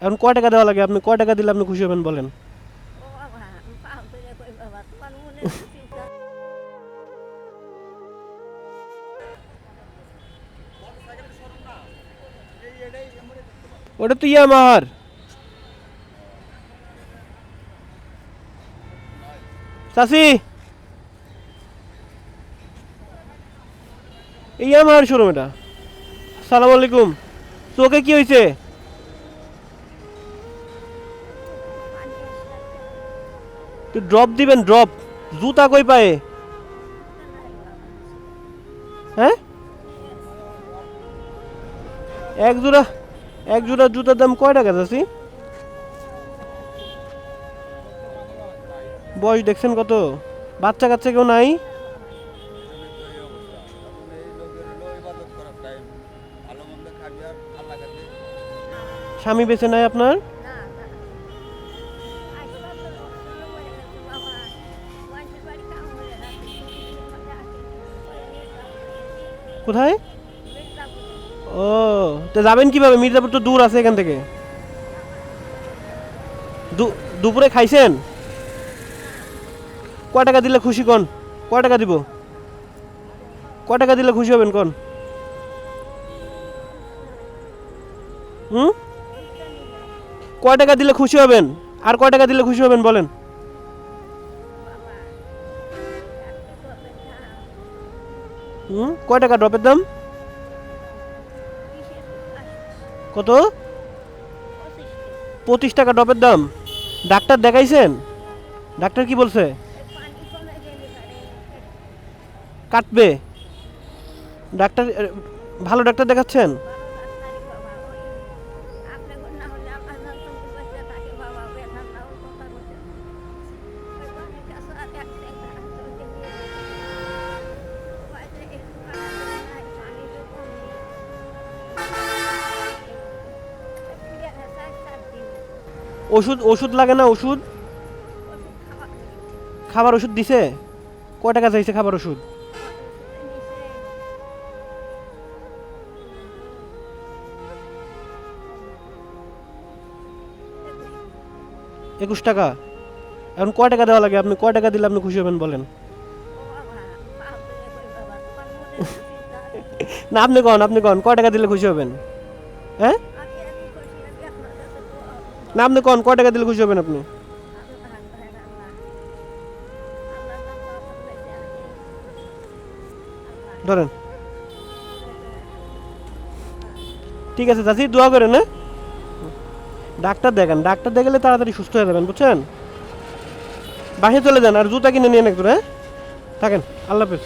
এখন কয় টাকা দেওয়া লাগে? আপনি কয় টাকা দিলে আপনি খুশি হবেন বলেন? ও বাবা, পাও ধরে কই বাবা, তোমার মনের চিন্তা। ওটা তো ইয়ামাহার। চাচি, ইয়ামাহার শোরুম এটা। সালাম আলাইকুম। চোখে কি হয়েছে? পানি আসছে। তুই ড্রপ দিবেন, ড্রপ। জুতা কই পায়ে? জুতা নাই বাবা। হ্যাঁ, এক জোড়া, এক জোড়া জুতার দাম কয় টাকা চাচি? বয়স দেখছেন কত? বাচ্চা কাচ্চা কেউ নাই? স্বামী বেঁচে নাই আপনার? না, না। আসবা তো অসুস্থ হয়ে গেছে বাবা। মানুষের বাড়ি কাম করে রাখে, ছুটির মধ্যে আসে। পরে নিয়ে যাবো। কোথায়? মির্জাপুরে। ও, তো যাবেন কিভাবে? মির্জাপুর তো দূর আছে এখান থেকে। দুপুরে খাইছেন? কয় টাকা দিলে খুশি কোন? কয় টাকা দিব? কয় টাকা দিলে খুশি হবেন কোন? হুম, কয় টাকা দিলে খুশি হবেন? আর কয় টাকা দিলে খুশি হবেন বলেন? বাবা, একটা ড্রপের দাম। হুম, কয় টাকা ড্রপের দাম? কিসের আসছে? কত? 25 টি। 25 টাকা ড্রপের দাম। ডাক্তার দেখাইছেন? ডাক্তার কি বলছে? এই পানি কমে গেলে পারে কাটবে? ডাক্তার ভালো ডাক্তার দেখাচ্ছেন? ভালো ডাক্তারই বাবা। ওই আপনি না হলে আমার না তুমি বাচ্চা থাকে বাবা, বেতন দাও কথা বলতে। ওই পানির কাছে আর এক সেন্টার আছে, ওইটা নিয়ে যেতে। বাড়িতে একটু কাটা নাই, পানি তো কম নেই। ফিরে আসা 4 দিন। ওষুধ ওষুধ লাগে না? ওষুধ, ওষুধ খাওয়া খাবার ওষুধ দিছে? কয় টাকা চাইছে খাবার ওষুধ? ওষুধে নিছে 21 টাকা। এখন কয় টাকা দেওয়া লাগে? আপনি কয় টাকা দিলে আপনি খুশি হবেন বলেন? ও বাবা, পাও ধরে কই বাবা, তোমার মনের চিন্তা। না, আপনি কন, আপনি কন কয় টাকা দিলে খুশি হবেন? হ্যাঁ, আমি এমনি খুশি, আমি আপনার কাছে দোয়া করব। না আপনি কন কয় টাকা দিলে খুশি হবেন আপনি? আল্লাহ ভাই আল্লাহ, আল্লাহ যত আপন বেঁচে আছে, আল্লাহ ধরেন। ঠিক আছে চাচি, দোয়া করেন। হ্যাঁ, ডাক্তার দেখান, ডাক্তার দেখালে তাড়াতাড়ি সুস্থ হয়ে যাবেন বুঝছেন? বাসায় চলে যান আর জুতা কিনে নিয়ে একটু। হ্যাঁ, থাকেন। আল্লাহ হাফেজ।